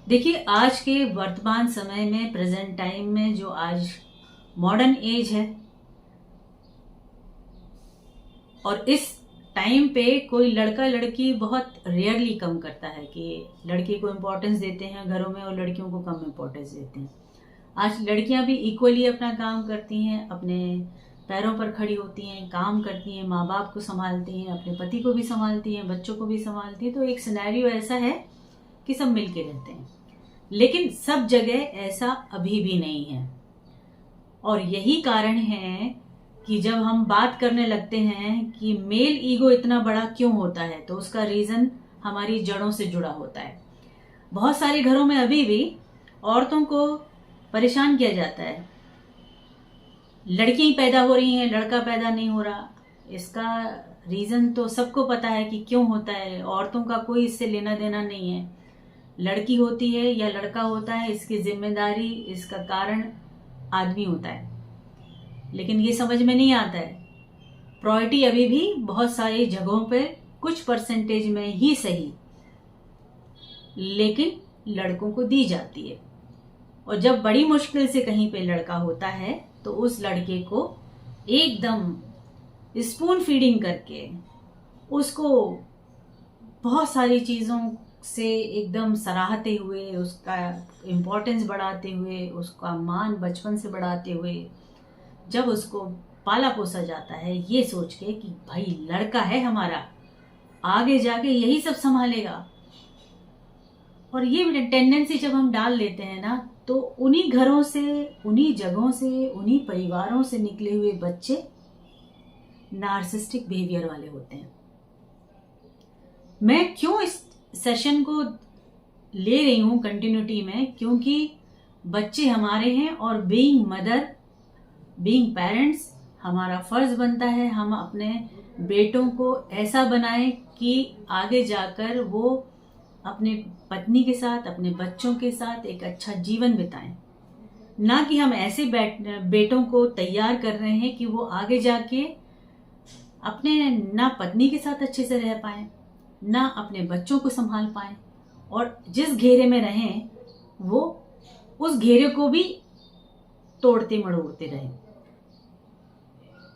देखिए, आज के वर्तमान समय में, प्रेजेंट टाइम में, जो आज मॉडर्न एज है और इस टाइम पे कोई लड़का लड़की बहुत रेयरली कम करता है कि लड़की को इम्पोर्टेंस देते हैं घरों में और लड़कियों को कम इम्पोर्टेंस देते हैं। आज लड़कियां भी इक्वली अपना काम करती हैं, अपने पैरों पर खड़ी होती हैं, काम करती हैं, माँ बाप को संभालती हैं, अपने पति को भी संभालती हैं, बच्चों को भी संभालती हैं। तो एक सिनेरियो ऐसा है कि सब मिलके रहते हैं, लेकिन सब जगह ऐसा अभी भी नहीं है। और यही कारण है कि जब हम बात करने लगते हैं कि मेल ईगो इतना बड़ा क्यों होता है, तो उसका रीजन हमारी जड़ों से जुड़ा होता है। बहुत सारे घरों में अभी भी औरतों को परेशान किया जाता है, लड़कियां पैदा हो रही हैं, लड़का पैदा नहीं हो रहा। इसका रीजन तो सबको पता है कि क्यों होता है। औरतों का कोई इससे लेना देना नहीं है, लड़की होती है या लड़का होता है, इसकी जिम्मेदारी, इसका कारण आदमी होता है। लेकिन ये समझ में नहीं आता है, प्रायोरिटी अभी भी बहुत सारी जगहों पे कुछ परसेंटेज में ही सही, लेकिन लड़कों को दी जाती है। और जब बड़ी मुश्किल से कहीं पे लड़का होता है तो उस लड़के को एकदम स्पून फीडिंग करके उसको बहुत सारी चीज़ों से एकदम सराहते हुए, उसका इम्पोर्टेंस बढ़ाते हुए, उसका मान बचपन से बढ़ाते हुए, जब उसको पाला पोसा जाता है ये सोच के कि भाई लड़का है हमारा, आगे जाके यही सब संभालेगा। और ये टेंडेंसी जब हम डाल लेते हैं ना, तो उन्हीं घरों से, उन्हीं जगहों से, उन्हीं परिवारों से निकले हुए बच्चे नार्सिस्टिक बिहेवियर वाले होते हैं। मैं क्यों इस सेशन को ले रही हूं कंटिन्यूटी में, क्योंकि बच्चे हमारे हैं और बीइंग मदर, बीइंग पेरेंट्स, हमारा फर्ज बनता है हम अपने बेटों को ऐसा बनाएं कि आगे जाकर वो अपने पत्नी के साथ, अपने बच्चों के साथ एक अच्छा जीवन बिताएं। ना कि हम ऐसे बेटों को तैयार कर रहे हैं कि वो आगे जाके अपने ना पत्नी के साथ अच्छे से रह पाए, ना अपने बच्चों को संभाल पाए, और जिस घेरे में रहें वो उस घेरे को भी तोड़ते मड़ोड़ते रहें।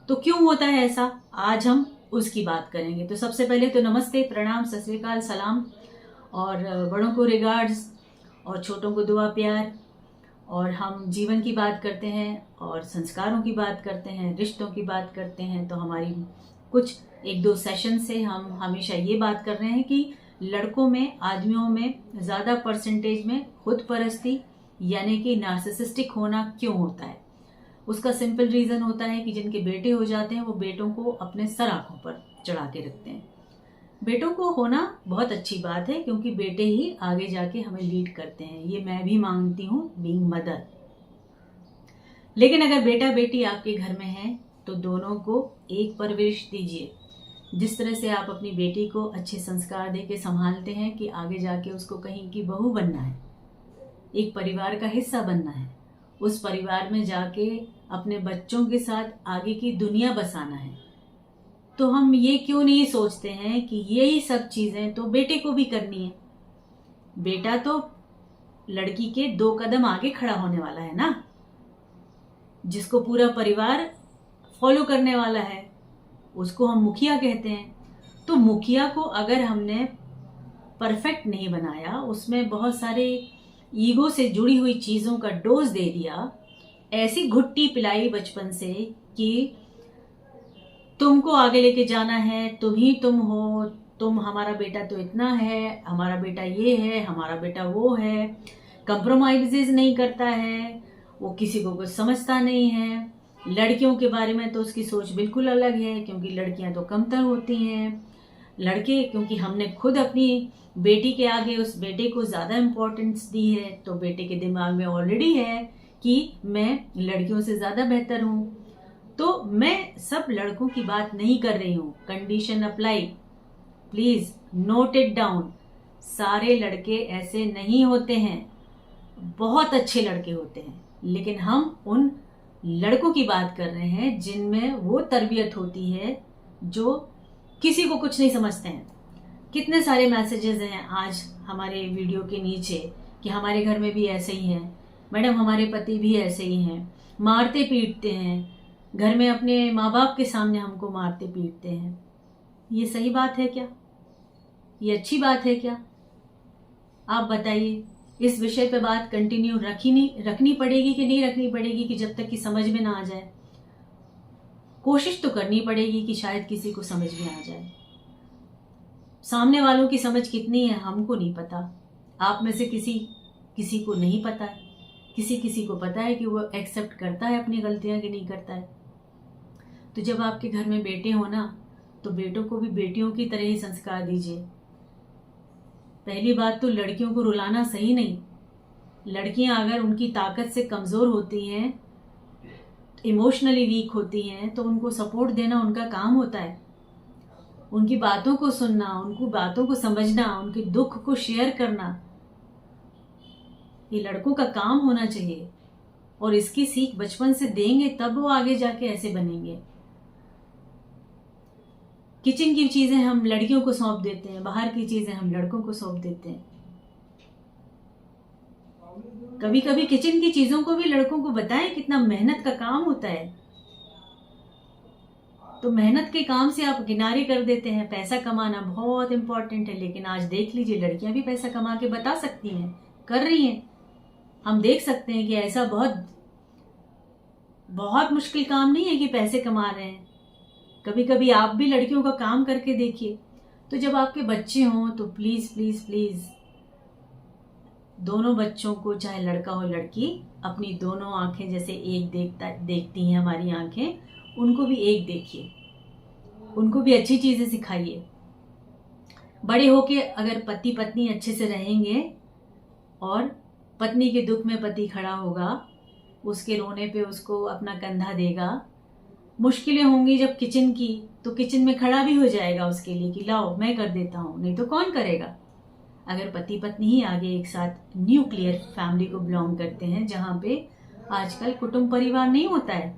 तो क्यों होता है ऐसा, आज हम उसकी बात करेंगे। तो सबसे पहले तो नमस्ते, प्रणाम, सत श्री अकाल, सलाम, और बड़ों को रिगार्ड्स और छोटों को दुआ प्यार। और हम जीवन की बात करते हैं और संस्कारों की बात करते हैं, रिश्तों की बात करते हैं। तो हमारी कुछ 1-2 सेशन से हम हमेशा ये बात कर रहे हैं कि लड़कों में, आदमियों में ज़्यादा परसेंटेज में खुद परस्ती यानी कि नार्सिसिस्टिक होना क्यों होता है। उसका सिंपल रीज़न होता है कि जिनके बेटे हो जाते हैं वो बेटों को अपने सर आंखों पर चढ़ा के रखते हैं। बेटों को होना बहुत अच्छी बात है, क्योंकि बेटे ही आगे जाके हमें लीड करते हैं, ये मैं भी मानती हूँ बीइंग मदर। लेकिन अगर बेटा बेटी आपके घर में है तो दोनों को एक परवरिश दीजिए। जिस तरह से आप अपनी बेटी को अच्छे संस्कार दे के संभालते हैं कि आगे जाके उसको कहीं की बहू बनना है, एक परिवार का हिस्सा बनना है, उस परिवार में जाके अपने बच्चों के साथ आगे की दुनिया बसाना है, तो हम ये क्यों नहीं सोचते हैं कि यही सब चीजें तो बेटे को भी करनी है। बेटा तो लड़की के 2 कदम आगे खड़ा होने वाला है ना, जिसको पूरा परिवार फॉलो करने वाला है, उसको हम मुखिया कहते हैं। तो मुखिया को अगर हमने परफेक्ट नहीं बनाया, उसमें बहुत सारे ईगो से जुड़ी हुई चीजों का डोज दे दिया, ऐसी घुट्टी पिलाई बचपन से कि तुमको आगे लेके जाना है, तुम ही तुम हो, तुम, हमारा बेटा तो इतना है, हमारा बेटा ये है, हमारा बेटा वो है, कंप्रोमाइजेज नहीं करता है, वो किसी को कुछ समझता नहीं है। लड़कियों के बारे में तो उसकी सोच बिल्कुल अलग है, क्योंकि लड़कियां तो कमतर होती हैं, लड़के, क्योंकि हमने खुद अपनी बेटी के आगे उस बेटे को ज्यादा इम्पोर्टेंस दी है, तो बेटे के दिमाग में ऑलरेडी है कि मैं लड़कियों से ज्यादा बेहतर हूं। तो मैं सब लड़कों की बात नहीं कर रही हूं, condition apply, please note it down. सारे लड़के ऐसे नहीं होते हैं, बहुत अच्छे लड़के होते हैं, लेकिन हम उन लड़कों की बात कर रहे हैं जिनमें वो तरबियत होती है जो किसी को कुछ नहीं समझते हैं। कितने सारे मैसेजेस हैं आज हमारे वीडियो के नीचे कि हमारे घर में भी ऐसे ही है, मैडम हमारे पति भी ऐसे ही हैं, मारते पीटते हैं, घर में अपने माँ बाप के सामने हमको मारते पीटते हैं। ये सही बात है क्या? ये अच्छी बात है क्या? आप बताइए। इस विषय पे बात कंटिन्यू रखनी पड़ेगी कि नहीं रखनी पड़ेगी, कि जब तक कि समझ में ना आ जाए? कोशिश तो करनी पड़ेगी कि शायद किसी को समझ में आ जाए। सामने वालों की समझ कितनी है हमको नहीं पता, आप में से किसी को नहीं पता है, किसी को पता है कि वो एक्सेप्ट करता है अपनी गलतियां कि नहीं करता है। तो जब आपके घर में बेटे हो ना, तो बेटों को भी बेटियों की तरह ही संस्कार दीजिए। पहली बात तो लड़कियों को रुलाना सही नहीं। लड़कियां अगर उनकी ताकत से कमज़ोर होती हैं, इमोशनली वीक होती हैं, तो उनको सपोर्ट देना उनका काम होता है। उनकी बातों को सुनना, उनकी बातों को समझना, उनके दुख को शेयर करना, ये लड़कों का काम होना चाहिए। और इसकी सीख बचपन से देंगे तब वो आगे जाके ऐसे बनेंगे। किचन की चीजें हम लड़कियों को सौंप देते हैं, बाहर की चीजें हम लड़कों को सौंप देते हैं। कभी कभी किचन की चीजों को भी लड़कों को बताएं, कितना मेहनत का काम होता है। तो मेहनत के काम से आप किनारे कर देते हैं। पैसा कमाना बहुत इंपॉर्टेंट है, लेकिन आज देख लीजिए लड़कियां भी पैसा कमा के बता सकती हैं, कर रही हैं। हम देख सकते हैं कि ऐसा बहुत मुश्किल काम नहीं है कि पैसे कमा रहे हैं। कभी कभी आप भी लड़कियों का काम करके देखिए। तो जब आपके बच्चे हों तो प्लीज प्लीज प्लीज दोनों बच्चों को, चाहे लड़का हो लड़की, अपनी दोनों आंखें जैसे एक देखती हैं हमारी आंखें, उनको भी एक देखिए, उनको भी अच्छी चीजें सिखाइए। बड़े होके अगर पति पत्नी अच्छे से रहेंगे और पत्नी के दुख में पति खड़ा होगा, उसके रोने पे उसको अपना कंधा देगा, मुश्किलें होंगी जब किचन की, तो किचन में खड़ा भी हो जाएगा उसके लिए कि लाओ मैं कर देता हूँ, नहीं तो कौन करेगा। अगर पति पत्नी ही आगे एक साथ न्यूक्लियर फैमिली को बिलोंग करते हैं, जहाँ पे आजकल कुटुंब परिवार नहीं होता है,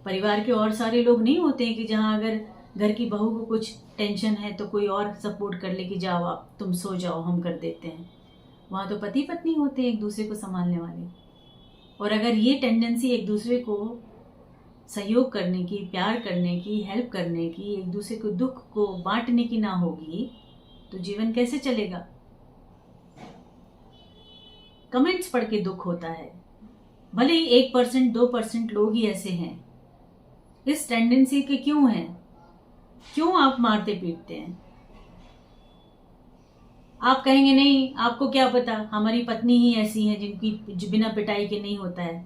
परिवार के और सारे लोग नहीं होते हैं कि जहाँ अगर घर की बहू को कुछ टेंशन है तो कोई और सपोर्ट कर ले कि जाओ आप, तुम सो जाओ, हम कर देते हैं। वहाँ तो पति पत्नी होते हैं एक दूसरे को संभालने वाले। और अगर ये टेंडेंसी एक दूसरे को सहयोग करने की, प्यार करने की, हेल्प करने की, एक दूसरे को दुख को बांटने की ना होगी, तो जीवन कैसे चलेगा? कमेंट्स पढ़ के दुख होता है। भले ही 1% 2% लोग ही ऐसे हैं। इस टेंडेंसी के क्यों हैं? क्यों आप मारते पीटते हैं? आप कहेंगे नहीं, आपको क्या पता, हमारी पत्नी ही ऐसी है जिनकी बिना पिटाई के नहीं होता है।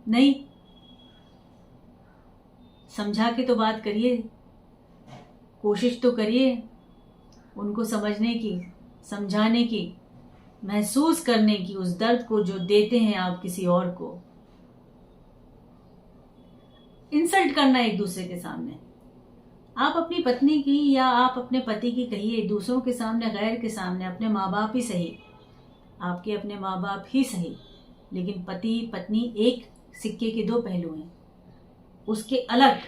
नहीं, समझा के तो बात करिए, कोशिश तो करिए उनको समझने की, समझाने की, महसूस करने की, उस दर्द को जो देते हैं आप किसी और को। इंसल्ट करना एक दूसरे के सामने, आप अपनी पत्नी की या आप अपने पति की कहिए, दूसरों के सामने, गैर के सामने, अपने माँ बाप ही सही, आपके अपने माँ बाप ही सही, लेकिन पति पत्नी एक सिक्के के दो पहलू हैं। उसके अलग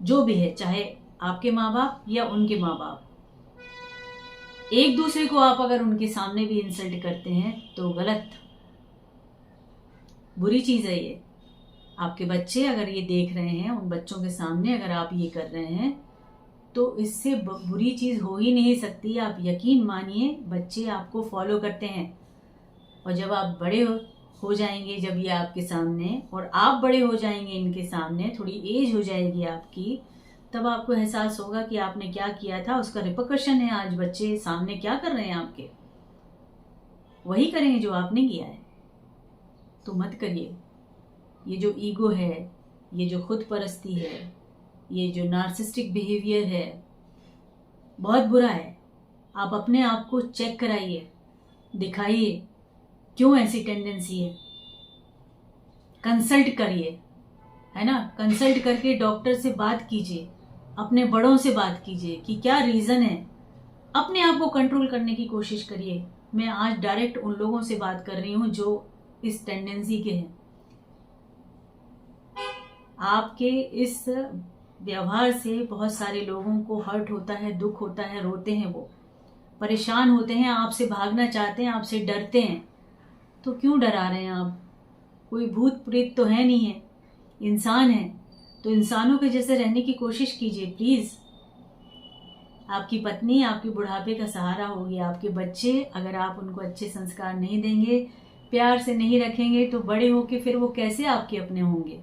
जो भी है, चाहे आपके माँ बाप या उनके माँ बाप, एक दूसरे को आप अगर उनके सामने भी इंसल्ट करते हैं तो गलत, बुरी चीज है ये। आपके बच्चे अगर ये देख रहे हैं, उन बच्चों के सामने अगर आप ये कर रहे हैं, तो इससे बुरी चीज हो ही नहीं सकती। आप यकीन मानिए, बच्चे आपको फॉलो करते हैं। और जब आप बड़े हो जाएंगे, जब ये आपके सामने, और आप बड़े हो जाएंगे इनके सामने, थोड़ी एज हो जाएगी आपकी, तब आपको एहसास होगा कि आपने क्या किया था, उसका रिपरकशन है। आज बच्चे सामने क्या कर रहे हैं आपके, वही करेंगे जो आपने किया है। तो मत करिए। ये जो ईगो है, ये जो खुद परस्ती है, ये जो नार्सिस्टिक बिहेवियर है, बहुत बुरा है। आप अपने आप को चेक कराइए, दिखाइए क्यों ऐसी टेंडेंसी है। कंसल्ट करिए, है ना, कंसल्ट करके डॉक्टर से बात कीजिए, अपने बड़ों से बात कीजिए कि क्या रीज़न है। अपने आप को कंट्रोल करने की कोशिश करिए। मैं आज डायरेक्ट उन लोगों से बात कर रही हूँ जो इस टेंडेंसी के हैं। आपके इस व्यवहार से बहुत सारे लोगों को हर्ट होता है, दुख होता है, रोते हैं, वो परेशान होते हैं, आपसे भागना चाहते हैं, आपसे डरते हैं। तो क्यों डरा रहे हैं आप? कोई भूत प्रेत तो है नहीं है, इंसान है, तो इंसानों के जैसे रहने की कोशिश कीजिए प्लीज। आपकी पत्नी आपके बुढ़ापे का सहारा होगी। आपके बच्चे, अगर आप उनको अच्छे संस्कार नहीं देंगे, प्यार से नहीं रखेंगे, तो बड़े होके फिर वो कैसे आपके अपने होंगे?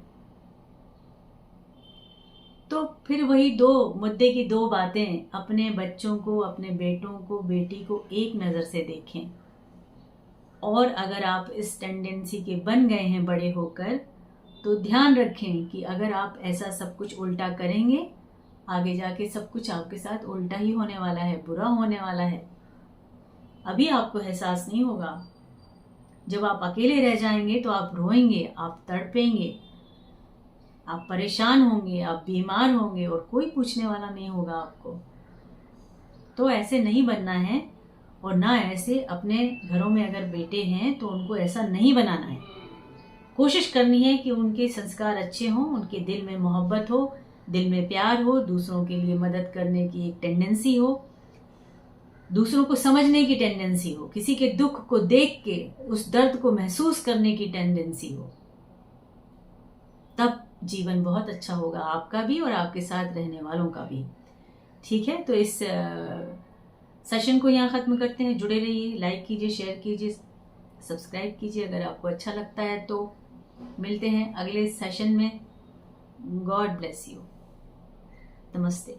तो फिर वही दो मुद्दे की दो बातें, अपने बच्चों को, अपने बेटों को, बेटी को एक नज़र से देखें। और अगर आप इस टेंडेंसी के बन गए हैं बड़े होकर, तो ध्यान रखें कि अगर आप ऐसा सब कुछ उल्टा करेंगे, आगे जाके सब कुछ आपके साथ उल्टा ही होने वाला है, बुरा होने वाला है। अभी आपको एहसास नहीं होगा। जब आप अकेले रह जाएंगे तो आप रोएंगे, आप तड़पेंगे, आप परेशान होंगे, आप बीमार होंगे और कोई पूछने वाला नहीं होगा आपको। तो ऐसे नहीं बनना है। और ना ऐसे अपने घरों में अगर बेटे हैं तो उनको ऐसा नहीं बनाना है। कोशिश करनी है कि उनके संस्कार अच्छे हों, उनके दिल में मोहब्बत हो, दिल में प्यार हो, दूसरों के लिए मदद करने की एक टेंडेंसी हो, दूसरों को समझने की टेंडेंसी हो, किसी के दुख को देख के उस दर्द को महसूस करने की टेंडेंसी हो। तब जीवन बहुत अच्छा होगा, आपका भी और आपके साथ रहने वालों का भी। ठीक है, तो इस सेशन को यहाँ ख़त्म करते हैं। जुड़े रहिए, लाइक कीजिए, शेयर कीजिए, सब्सक्राइब कीजिए अगर आपको अच्छा लगता है तो। मिलते हैं अगले सेशन में। God bless you. नमस्ते।